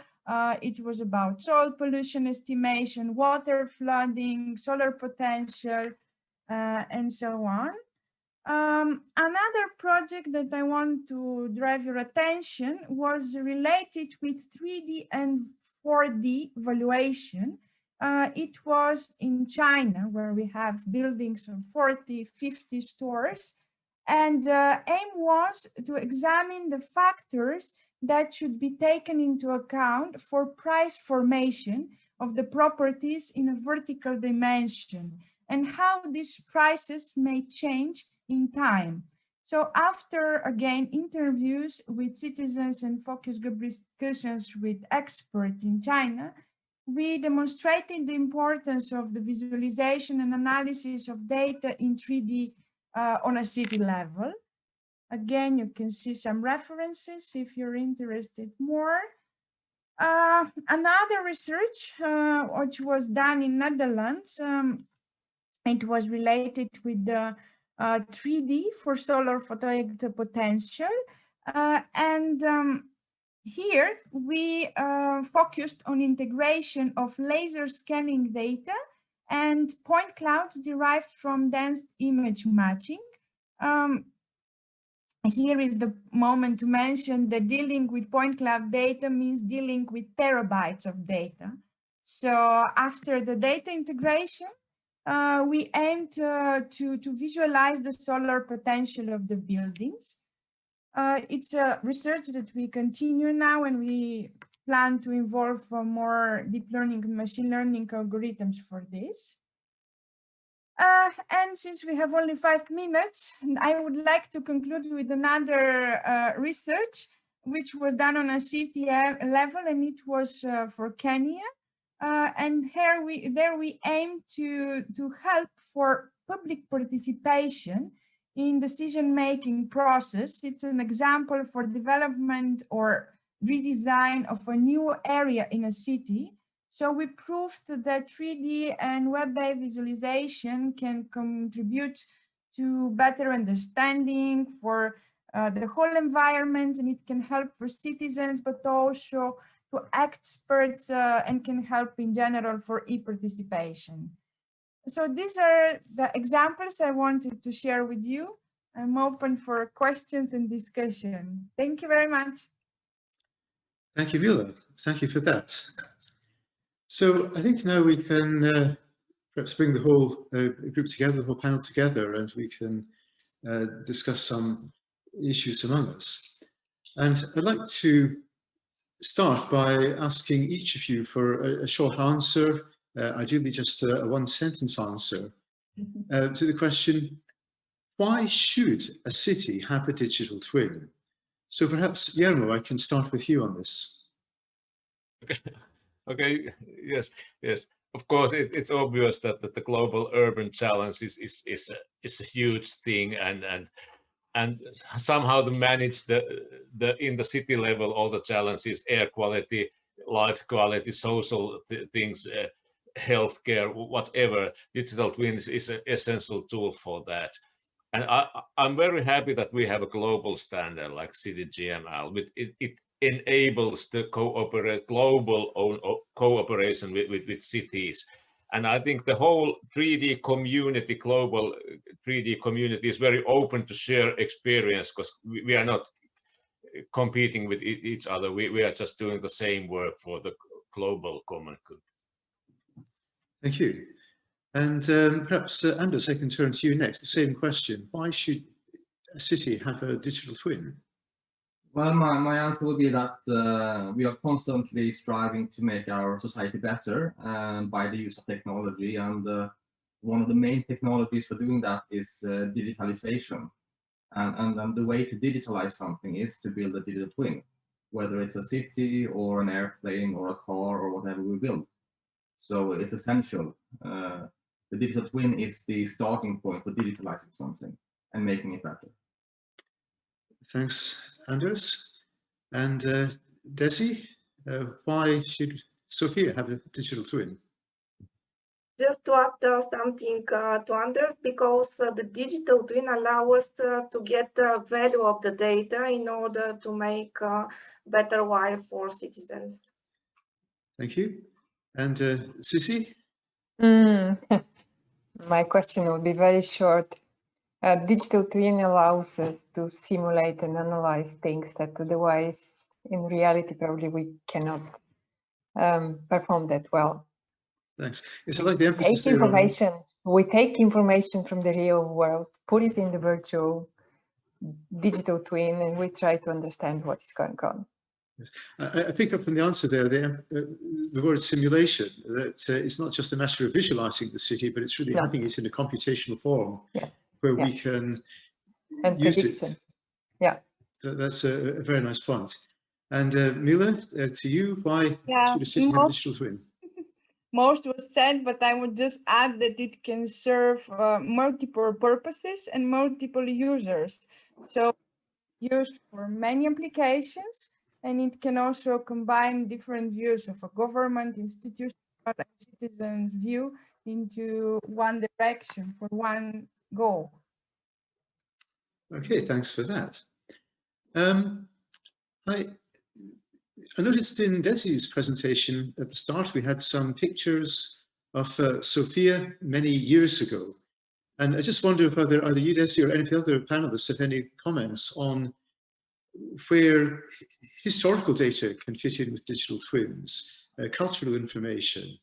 it was about soil pollution estimation, water flooding, solar potential, and so on. Another project that I want to drive your attention was related with 3D and 4D valuation. It was in China, where we have buildings of 40, 50 stores. And the aim was to examine the factors that should be taken into account for price formation of the properties in a vertical dimension, and how these prices may change in time. So after, again, interviews with citizens and focus group discussions with experts in China, we demonstrated the importance of the visualization and analysis of data in 3D on a city level. Again, you can see some references if you're interested more. Another research which was done in Netherlands, it was related with the 3D for solar photovoltaic potential. Here we focused on integration of laser scanning data and point clouds derived from dense image matching. here is the moment to mention that dealing with point cloud data means dealing with terabytes of data. So after the data integration, we aimed to visualize the solar potential of the buildings. It's a research that we continue now, and we plan to involve more deep learning and machine learning algorithms for this. And since we have only 5 minutes, I would like to conclude with another research, which was done on a city level, and it was for Kenya. And there we aim to help for public participation in decision-making process. It's an example for development or redesign of a new area in a city. So we proved that 3D and web-based visualization can contribute to better understanding for the whole environment, and it can help for citizens, but also to experts and can help in general for e-participation. So these are the examples I wanted to share with you. I'm open for questions and discussion. Thank you very much. Thank you, Mila. Thank you for that. So I think now we can perhaps bring the whole group together, the whole panel together, and we can discuss some issues among us. And I'd like to start by asking each of you for a short answer, ideally just a one-sentence answer, to the question, why should a city have a digital twin? So perhaps, Guillermo, I can start with you on this. Okay, yes. Of course, it's obvious that the global urban challenge is a huge thing, and somehow to manage in the city level all the challenges, air quality, life quality, social things, healthcare, whatever. Digital twins is an essential tool for that. And I'm very happy that we have a global standard like CityGML. It enables the global cooperation with cities. And I think the whole 3D community, global 3D community, is very open to share experience, because we are not competing with each other. We are just doing the same work for the global common good. Thank you. And perhaps, Anders, I can turn to you next. The same question. Why should a city have a digital twin? Well, my answer would be that we are constantly striving to make our society better by the use of technology. And one of the main technologies for doing that is digitalization. And the way to digitalize something is to build a digital twin, whether it's a city or an airplane or a car or whatever we build. So it's essential. The digital twin is the starting point for digitalizing something and making it better. Thanks, Anders. And Desi, why should Sofia have a digital twin? Just to add something to Anders, because the digital twin allows us to get the value of the data in order to make better life for citizens. Thank you. And Sissi? My question will be very short. Digital twin allows us to simulate and analyze things that otherwise, in reality, probably we cannot perform that well. Thanks. It's like the emphasis there on... We take information from the real world, put it in the virtual digital twin, and we try to understand what is going on. Yes. I picked up from the answer there the word simulation, that it's not just a matter of visualizing the city, but it's really having it in a computational form where we can use it. Yeah. That's a very nice point. And Mila, to you, why should a city have a digital twin? Most was said, but I would just add that it can serve multiple purposes and multiple users. So used for many applications, and it can also combine different views of a government, institutional, and citizen view into one direction for one goal. Okay, thanks for that. I noticed in Desi's presentation at the start, we had some pictures of Sofia many years ago. And I just wonder whether either you, Desi, or any of the other panelists have any comments on where historical data can fit in with digital twins, cultural information.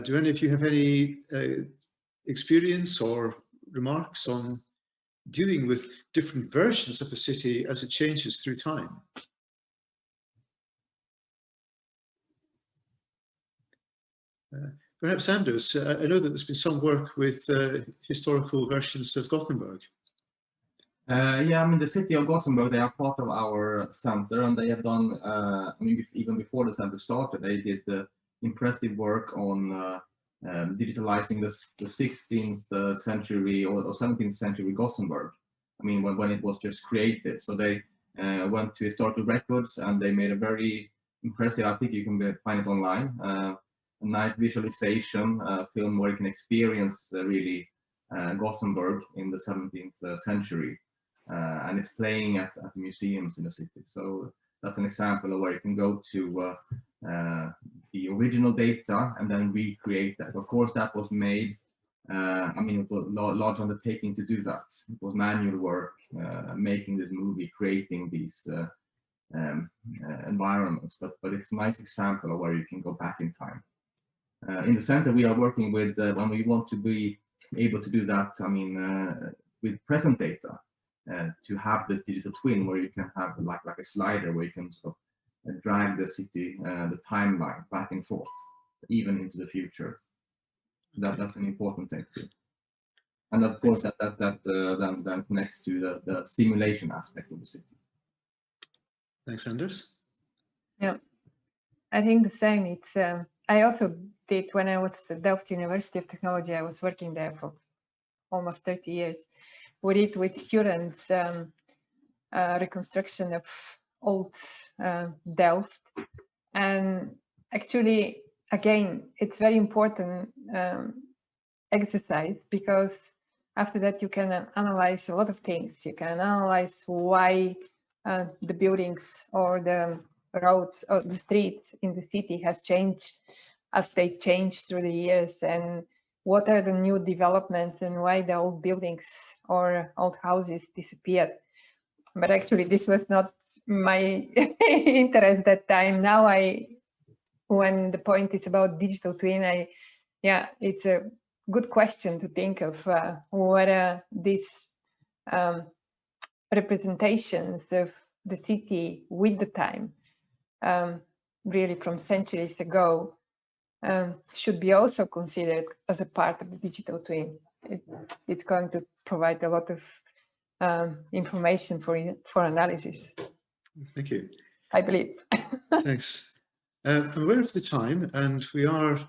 Do any of you have any experience or remarks on dealing with different versions of a city as it changes through time? Perhaps Anders, I know that there's been some work with historical versions of Gothenburg. Yeah, I mean, the city of Gothenburg, they are part of our center, and they have done, I mean, even before the center started, they did impressive work on digitalizing the 16th century or 17th century Gothenburg. I mean, when it was just created. So they went to historical records and they made a very impressive, I think you can find it online, a nice visualization film where you can experience really Gothenburg in the 17th century. And it's playing at museums in the city. So that's an example of where you can go to the original data and then recreate that. Of course, that was made, I mean, it was a large undertaking to do that. It was manual work, making this movie, creating these environments, but it's a nice example of where you can go back in time. In the center, we are working with, when we want to be able to do that, I mean, with present data, to have this digital twin where you can have like a slider where you can sort of drag the city, the timeline back and forth, even into the future. That's an important thing too. And of course, that then connects to the simulation aspect of the city. Thanks, Anders. Yeah, I think the same. It's I also did when I was at Delft University of Technology. I was working there for almost 30 years. We did with students reconstruction of old Delft, and actually, again, it's very important exercise, because after that you can analyze a lot of things. You can analyze why the buildings or the roads or the streets in the city has changed as they changed through the years, and what are the new developments and why the old buildings or old houses disappeared. But actually this was not my interest that time. Now when the point is about digital twin, yeah, it's a good question to think of whether these representations of the city with the time, really from centuries ago, should be also considered as a part of the digital twin. It's going to provide a lot of information for analysis. Thank you. I believe. Thanks. I'm aware of the time, and we are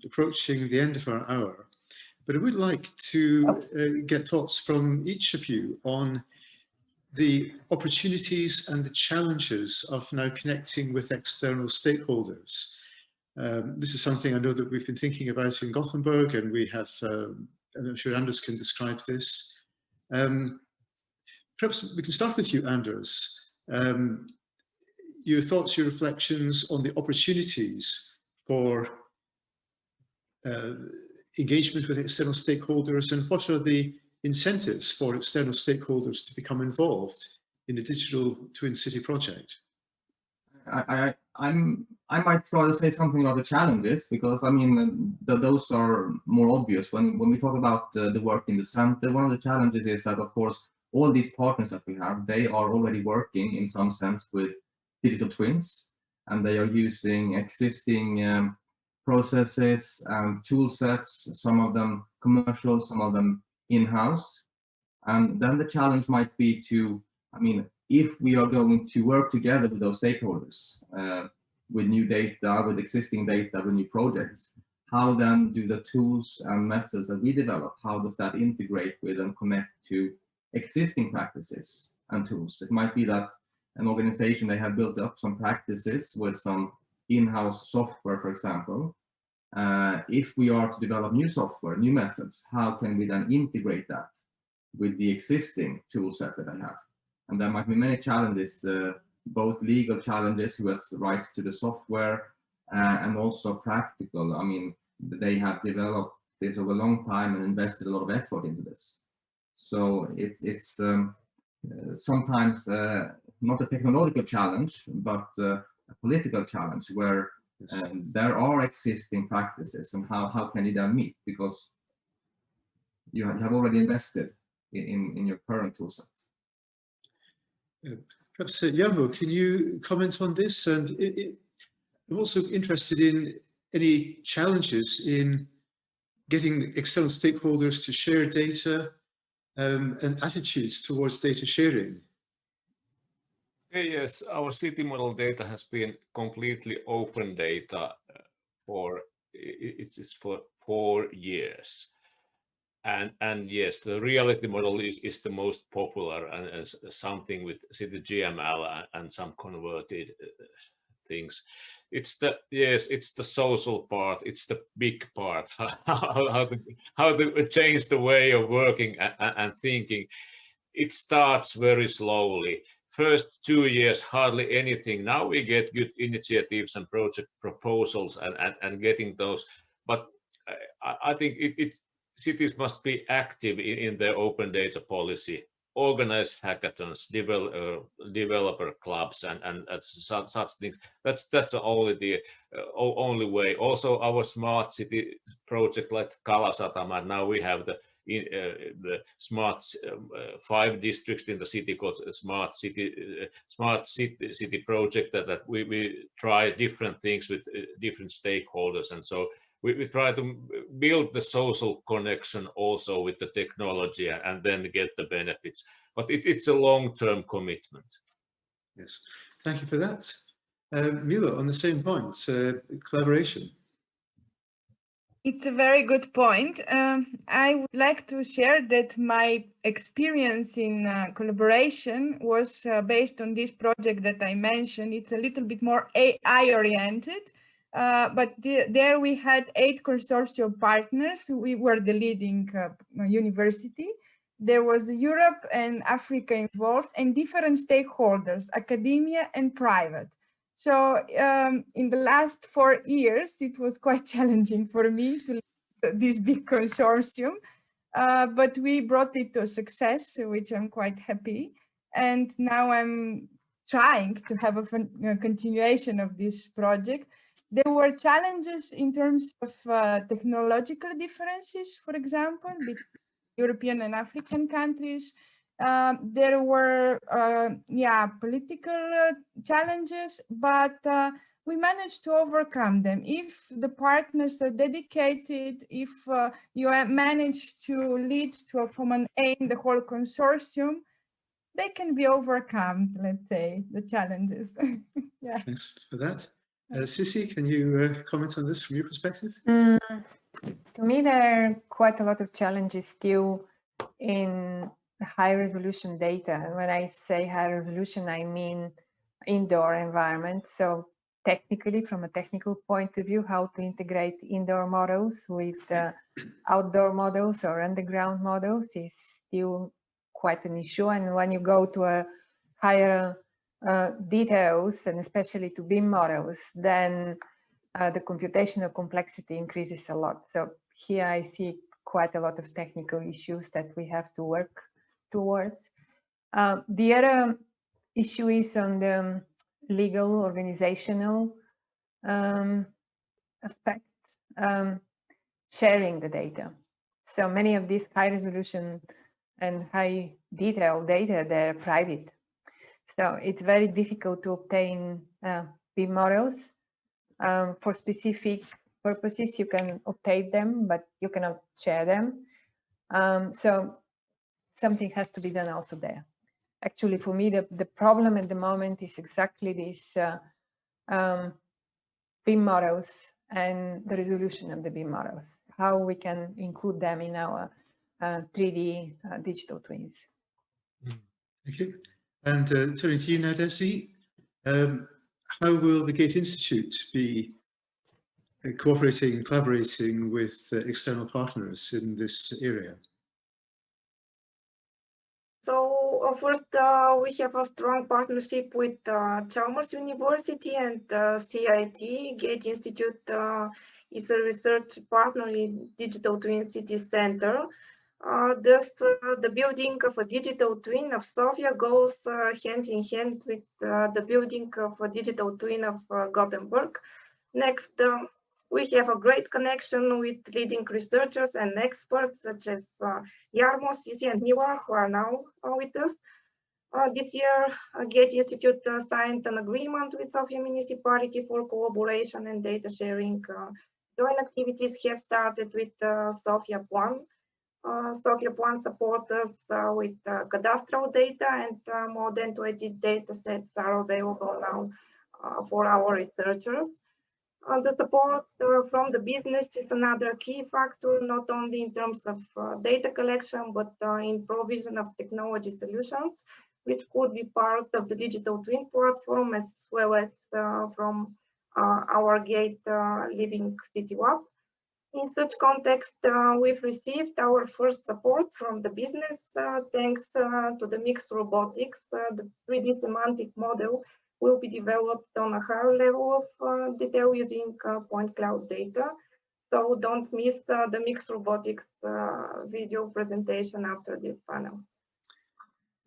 approaching the end of our hour, but I would like to get thoughts from each of you on the opportunities and the challenges of now connecting with external stakeholders. This is something I know that we've been thinking about in Gothenburg, and we have, and I'm sure Anders can describe this. Perhaps we can start with you, Anders. Your thoughts, your reflections on the opportunities for engagement with external stakeholders, and what are the incentives for external stakeholders to become involved in the digital twin city project? I might rather say something about the challenges, because I mean those are more obvious when we talk about the work in the center. One of the challenges is that, of course, all these partners that we have, they are already working in some sense with digital twins, and they are using existing processes and tool sets, some of them commercial, some of them in-house. And then the challenge might be to, I mean, if we are going to work together with those stakeholders, with new data, with existing data, with new projects, how then do the tools and methods that we develop, how does that integrate with and connect to existing practices and tools? It might be that an organization, they have built up some practices with some in-house software, for example. If we are to develop new software, new methods, how can we then integrate that with the existing tool set that I have? And there might be many challenges, both legal challenges, who has rights to the software, and also practical. I mean, they have developed this over a long time and invested a lot of effort into this. So it's sometimes not a technological challenge, but a political challenge where there are existing practices, and how can you then meet, because you have already invested in your current tool sets. Perhaps Jarmo, can you comment on this? And I'm also interested in any challenges in getting external stakeholders to share data and attitudes towards data sharing. Yes, our city model data has been completely open data for 4 years. And yes, the reality model is the most popular, and something with city GML and some converted things. It's the social part. It's the big part. how to change the way of working and thinking. It starts very slowly. First 2 years, hardly anything. Now we get good initiatives and project proposals and getting those. But I think cities must be active in their open data policy, organize hackathons, developer clubs, and such things. That's the only way. Also, our smart city project like Kalasatama. Now we have the smart 5 districts in the city called smart city project that we try different things with different stakeholders, and so we try to build the social connection also with the technology and then get the benefits. But it's a long-term commitment. Yes, thank you for that. Mila, on the same point, collaboration. It's a very good point. I would like to share that my experience in collaboration was based on this project that I mentioned. It's a little bit more AI oriented, but there we had 8 consortium partners. We were the leading university. There was Europe and Africa involved, and different stakeholders, academia and private. So in the last 4 years, it was quite challenging for me to lead this big consortium, but we brought it to a success, which I'm quite happy. And now I'm trying to have a continuation of this project. There were challenges in terms of technological differences, for example, between European and African countries. There were political challenges, but we managed to overcome them. If the partners are dedicated, if you manage to lead to a common aim, the whole consortium, they can be overcome, let's say, the challenges. Yeah. Thanks for that. Sissi, can you comment on this from your perspective? To me, there are quite a lot of challenges still in high resolution data. When I say high resolution, I mean indoor environment. So technically, from a technical point of view, how to integrate indoor models with outdoor models or underground models is still quite an issue. And when you go to a higher details, and especially to BIM models, then the computational complexity increases a lot. So here I see quite a lot of technical issues that we have to work towards. The other issue is on the legal organizational aspect, sharing the data. So many of these high resolution and high detail data, they're private. So it's very difficult to obtain BIM models. For specific purposes, you can obtain them, but you cannot share them. So something has to be done also there. Actually, for me, the problem at the moment is exactly this BIM models and the resolution of the BIM models, how we can include them in our 3D digital twins. Thank you. And turning to you now, Desi, how will the Gate Institute be cooperating and collaborating with external partners in this area? So first, we have a strong partnership with Chalmers University and CIT. Gate Institute is a research partner in Digital Twin City Center. Thus, the building of a digital twin of Sofia goes hand in hand with the building of a digital twin of Gothenburg. Next, we have a great connection with leading researchers and experts such as Jarmo, Sisi, and Mila, who are now with us. This year, Gate Institute signed an agreement with Sofia Municipality for collaboration and data sharing. Joint activities have started with Sofia Plan. Sofia Plan supports us with cadastral data, and more than 20 data sets are available now for our researchers. The support from the business is another key factor, not only in terms of data collection, but in provision of technology solutions, which could be part of the digital twin platform, as well as from our Gate Living City Lab. In such context, we've received our first support from the business thanks to the mixed robotics. The 3D semantic model will be developed on a higher level of detail using point cloud data. So don't miss the mixed robotics video presentation after this panel.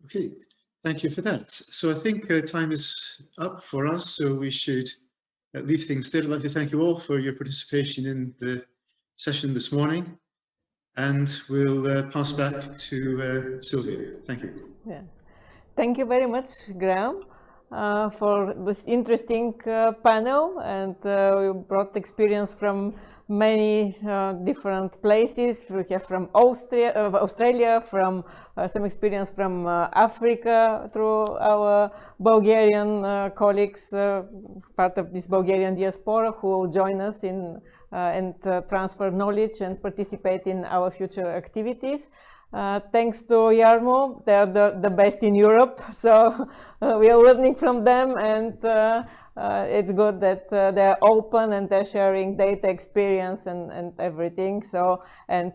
Okay, thank you for that. So I think time is up for us, so we should leave things there. I'd like to thank you all for your participation in the session this morning, and we'll pass back to Sylvia. Thank you. Yeah. Thank you very much, Graham, for this interesting panel, and we brought experience from many different places. We have from Australia, from some experience from Africa through our Bulgarian colleagues, part of this Bulgarian diaspora, who will join us in and transfer knowledge and participate in our future activities. Thanks to Jarmo, they're the best in Europe, so we are learning from them, and it's good that they're open and they're sharing data experience and everything. So, and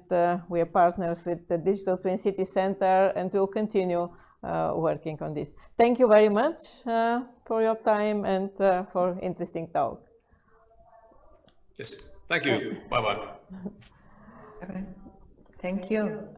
we are partners with the Digital Twin City Center, and we'll continue working on this. Thank you very much for your time and for interesting talk. Yes, thank you. Bye-bye. Thank you.